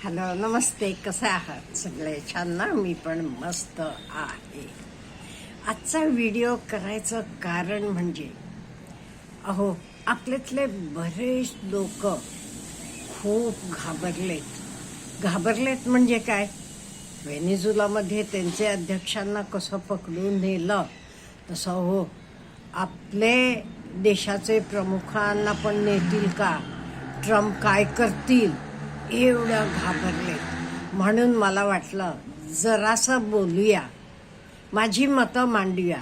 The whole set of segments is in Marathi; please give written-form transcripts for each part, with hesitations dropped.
हॅलो नमस्ते, कसे आहात सगळे? छान ना? मी पण मस्त आहे. आजचा व्हिडिओ करायचं कारण म्हणजे आपल्यातले बरेच लोक खूप घाबरलेत म्हणजे काय? व्हेनेझुएलामध्ये त्यांचे अध्यक्षांना कसं पकडून नेलं तसं आपले देशाचे प्रमुखांना पण नेतील का? ट्रम्प काय करतील एवढं घाबरले. म्हणून मला वाटलं जरासं बोलूया, माझी मतं मांडूया.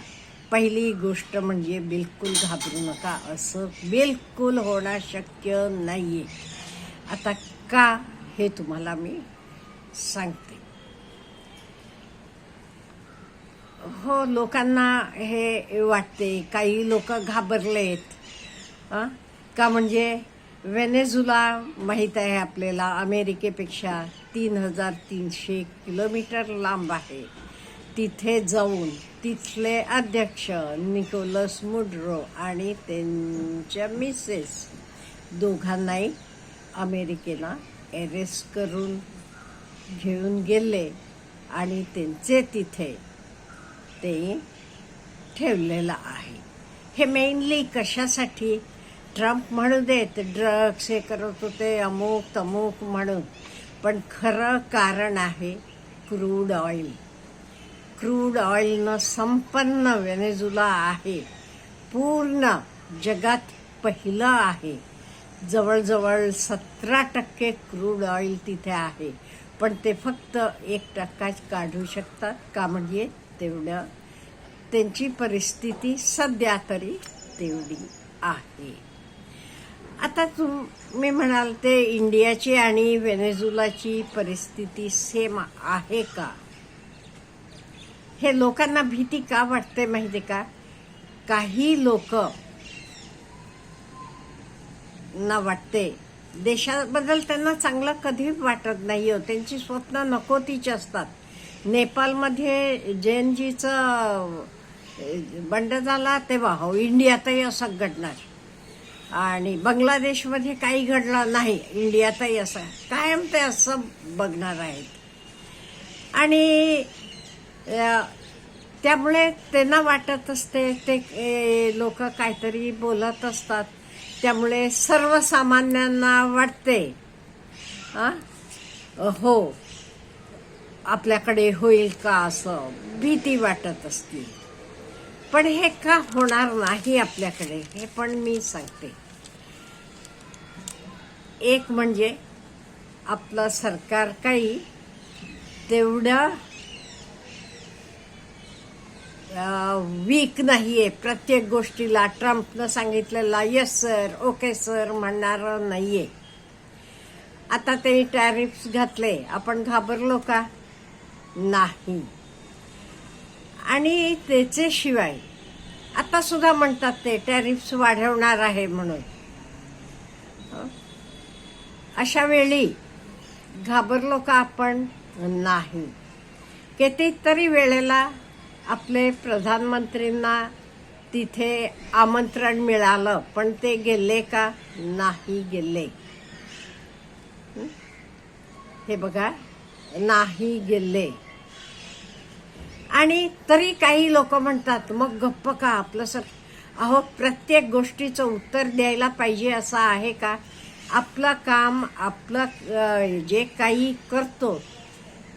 पहिली गोष्ट म्हणजे बिलकुल घाबरू नका, असं बिलकुल होणं शक्य नाहीये. आता का हे तुम्हाला मी सांगते. लोकांना हे वाटते, काही लोक घाबरलेत का म्हणजे व्हेनेझुएला माहीत आहे आपल्याला, अमेरिकेपेक्षा 3,300 किलोमीटर लांब आहे. तिथे जाऊन तिथले अध्यक्ष निकोलस मुडरो आणि त्यांच्या मिसेस दोघांनाही अमेरिकेला अरेस्ट करून घेऊन गेले आणि त्यांचे तिथे ते ठेवलेलं आहे. हे मेनली कशासाठी? ट्रम्प म्हणू देत ड्रग्स हे करत होते अमुक तमुक म्हणून, पण खरं कारण आहे क्रूड ऑइल. क्रूड ऑइलनं संपन्न व्हेनेझुएला आहे. पूर्ण जगात पहिलं आहे. जवळजवळ 17% क्रूड ऑइल तिथे आहे, पण ते फक्त 1% काढू शकतात का म्हणजे तेवढं त्यांची परिस्थिती सध्या तरी तेवढी आहे. आता तुम्ही म्हणाल ते इंडियाची आणि व्हेनेझुएलाची परिस्थिती सेम आहे का? हे लोकांना भीती का वाटते माहिती का? काही लोक ना वाटते देशाबद्दल त्यांना चांगलं कधी वाटत नाही. त्यांची स्वप्न नको तीच असतात. नेपाळमध्ये जैनजीचं बंड झाला तेव्हा इंडियातही असं घडणार, आणि बांगलादेशमध्ये काही घडलं नाही, इंडियातही असं कायम ते असं बघणार आहेत. आणि त्यामुळे त्यांना वाटत असते ते लोक काहीतरी बोलत असतात, त्यामुळे सर्वसामान्यांना वाटते आपल्याकडे होईल का, असं भीती वाटत असते. पण हे का होणार नाही आपल्याकडे हे पण मी सांगते. एक म्हणजे आपलं सरकार काही तेवढं वीक नाहीये. प्रत्येक गोष्टीला ट्रम्पनं सांगितलेला येस सर ओके सर म्हणणार नाहीये. आता ते टॅरिफ्स घातले, आपण घाबरलो का? नाही. आणि त्याचे शिवाय आता सुद्धा म्हणतात ते टॅरिफ्स वाढवणार आहे म्हणून. अशा वेळी घाबरलो का आपण? नाही. कितीतरी वेळेला आपले प्रधानमंत्रींना तिथे आमंत्रण मिळालं, पण ते गेले का? नाही गेले. हे बघा, नाही गेले. आणि तरी काही लोक म्हणतात मग गप्प का आपलं सर? प्रत्येक गोष्टीचं उत्तर द्यायला पाहिजे असं आहे का? आपलं काम, आपलं जे काही करतो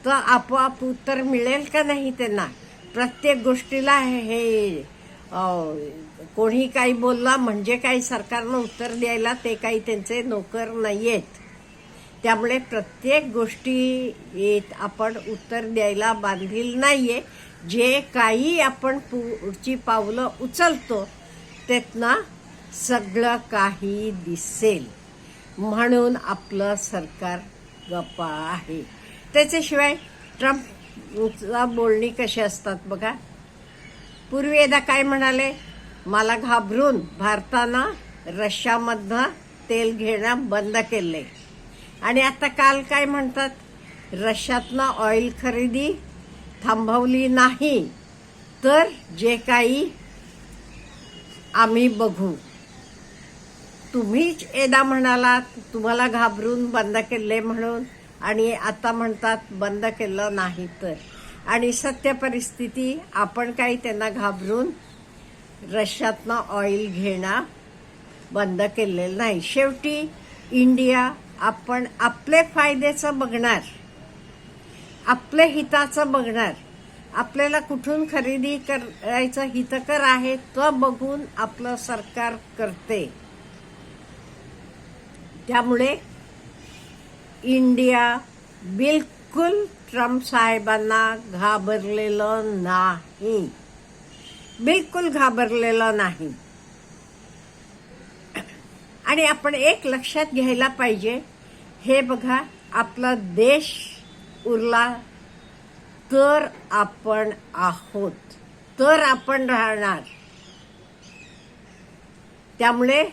तर आपोआप उत्तर मिळेल का नाही त्यांना? प्रत्येक गोष्टीला हे कोणी काही बोलला म्हणजे काही सरकारनं उत्तर द्यायला ते काही त्यांचे नोकर नाहीयेत. त्यामुळे प्रत्येक गोष्टी आपण उत्तर द्यायला बांधील नाहीये. जे काही आपण पुढची पावलं उचलतो त्यातनं सगळं काही दिसेल, म्हणून आपलं सरकार गप्प आहे. त्याच्याशिवाय ट्रम्पचा बोलणी कशी असतात बघा. पूर्वी एकदा काय म्हणाले, मला घाबरून भारतानं रशियामधनं तेल घेणं बंद केले. आणि आता काल काय म्हणतात, रशियातनं ऑइल खरेदी थांबवली नाही तर जे काही आम्ही बघू. तुम्हीच एकदा म्हणालात तुम्हाला घाबरून बंद केले म्हणून, आणि आता म्हणतात बंद केलं नाही तर. आणि सत्य परिस्थिती, आपण काही त्यांना घाबरून रशियातनं ऑइल घेणं बंद केलेलं नाही. शेवटी इंडिया आपण आपले फायद्याचं बघणार, आपले हिताचं बघणार. आपल्याला कुठून खरेदी करायचं हितकर आहे तो बघून आपलं सरकार करते. त्यामुळे इंडिया बिलकुल ट्रम्प साहेबांना घाबरलेलं नाही, बिलकुल घाबरलेलं नाही. आणि आपण एक लक्षात घ्यायला पाहिजे, हे बघा, आपला देश उरला तर आपण आहोत, तर आपण राहणार. त्यामुळे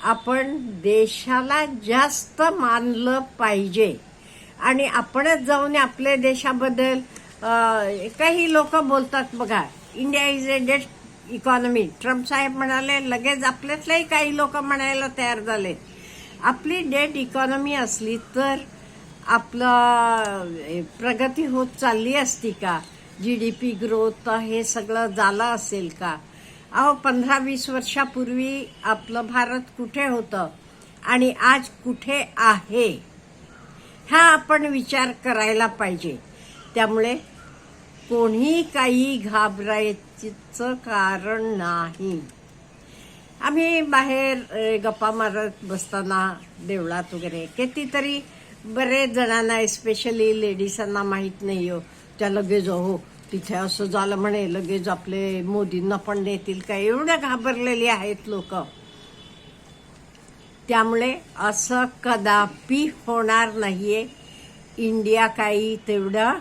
आपण देशाला जास्त मानलं पाहिजे. आणि आपणच जाऊन आपल्या देशाबद्दल काही लोक बोलतात बघा, India is a dead economy. Trump साहेब म्हणाले, लगेच आपल्यातलेही काही लोक म्हणायला तयार झाले. आपली डेड इकॉनॉमी असली तर आपलं प्रगती होत चालली असती का? GDP ग्रोथ हे सगळं झालं असेल का? 15-20 वर्षापूर्वी आपलं भारत कुठे होतं आणि आज कुठे आहे, हा आपण विचार करायला पाहिजे. त्यामुळे कोणी काही घाबरायचं कारण नाही. आम्ही बाहेर गप्पा मारत बसताना देवळात वगैरे कितीतरी बरेच जणांना, एस्पेशली लेडीजांना माहीत नाही हो, त्या लगेच हो तिथे असं झालं म्हणे, लगेच आपले मोदींना पण देतील का, एवढं घाबरलेली आहेत लोक. त्यामुळे असं कदापि होणार नाहीये. इंडिया काही तेवढं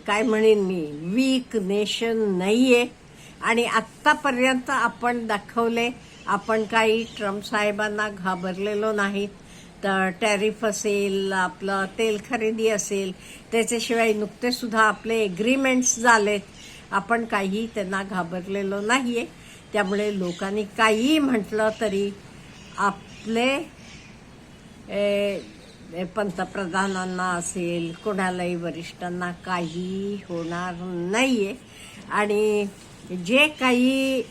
काय म्हणेन मी, वीक नेशन नाहीये. आणि आत्तापर्यंत आपण दाखवले, आपण काही ट्रम्प साहेबांना घाबरलेलो नाही. तर टॅरिफ असेल, आपलं तेल खरेदी असेल, त्याच्याशिवाय नुकते सुद्धा आपले एग्रीमेंट्स झालेत, आपण काही त्यांना घाबरलेलो नाहीये. त्यामुळे लोकांनी काही म्हटलं तरी आपले पंतप्रधानांना असेल, कोणालाही वरिष्ठांना काही होणार नाहीये. आणि जे काही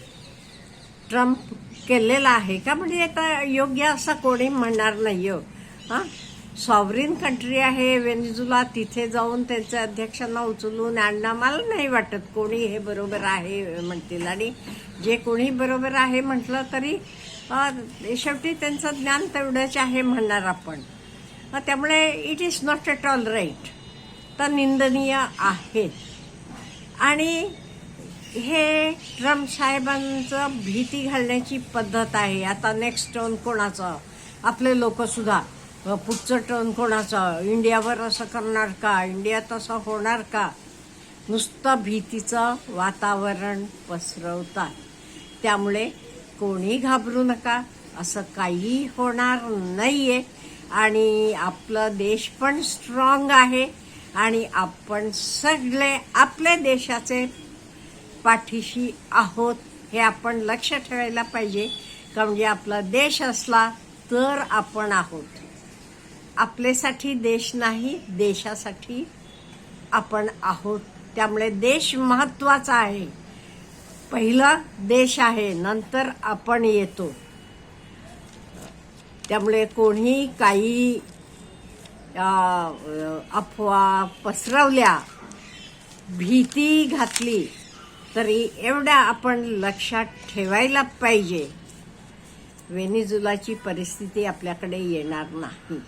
ट्रम्प केलेलं आहे का, म्हणजे आता योग्य असं कोणी म्हणणार नाही हो. सॉव्हरीन कंट्री आहे व्हेनेझुला, तिथे जाऊन त्यांच्या अध्यक्षांना उचलून आणणं मला नाही वाटत कोणी हे बरोबर आहे म्हणतील. आणि जे कोणी बरोबर आहे म्हटलं तरी शेवटी त्यांचं ज्ञान तेवढंच आहे म्हणणार आपण. त्यामुळे it is not at all right, तर निंदनीय आहे. आणि हे ट्रम्प साहेबांचं भीती घालण्याची पद्धत आहे. आता नेक्स्ट टर्न कोणाचं, आपले लोक सुद्धा पुढचं टर्न कोणाचं, इंडियावर असं करणार का, इंडिया तसं होणार का, नुसतं भीतीचं वातावरण पसरवतात. त्यामुळे कोणी घाबरू नका, असं काही होणार नाहीये. आणि आपलं देश पण स्ट्रॉंग आहे आणि आपण सगळे आपल्या देशाचे पाठीशी आहोत, हे आपण लक्ष ठेवायला पाहिजे. का म्हणजे आपला देश असला तर आपण आहोत. आपल्यासाठी देश नाही, देशासाठी आपण आहोत. त्यामुळे देश महत्वाचा आहे. पहिला देश आहे, नंतर आपण येतो. त्यामुळे कोणी काही अफवा पसरवल्या, भीती घातली तरी एवढ्या आपण लक्षात ठेवायला पाहिजे, व्हेनेझुलाची परिस्थिती आपल्याकडे येणार नाही.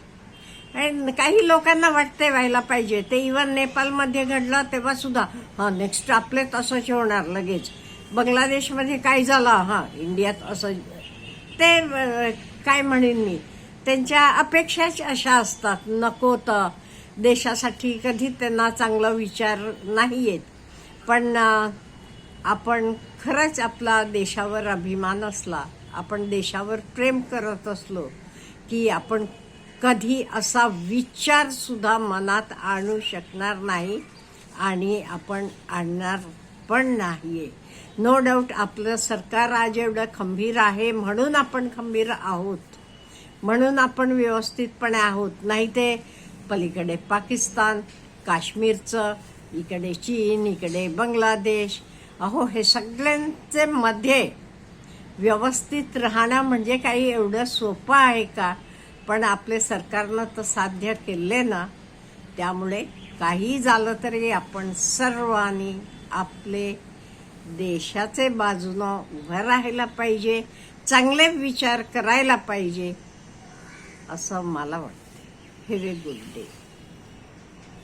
आणि काही लोकांना वाटते व्हायला पाहिजे. ते इव्हन नेपाळमध्ये घडलं तेव्हा सुद्धा नेक्स्ट आपले तसंच होणार लगेच. बांगलादेशमध्ये काय झालं, इंडियात असं. ते काय म्हणेन मी, त्यांच्या अपेक्षाच अशा असतात. नको तर देशासाठी कधी त्यांना चांगला विचार नाही येत. पण आपण खरंच आपला देशावर अभिमान असला, आपण देशावर प्रेम करत असलो की आपण कधी असा विचार सुद्धा मनात आणू शकणार नाही आणि आपण आणणार पण नाहीये. नो डाऊट आपलं सरकार आज एवढं खंबीर आहे म्हणून आपण खंबीर आहोत. म्हणून आपण व्यवस्थितपणे आहोत. नाही ते पलीकडे पाकिस्तान, काश्मीरचं, इकडे चीन, इकडे बांगलादेश, अहो हे सगळ्यांचे मध्ये व्यवस्थित राहणं म्हणजे काही एवढं सोपं आहे का? पण आपले सरकारनं तर साध्य केले ना. त्यामुळे काही झालं तरी आपण सर्वांनी आपले देशाचे बाजूनं उभं राहायला पाहिजे, चांगले विचार करायला पाहिजे असं मला वाटतं. Have a good day.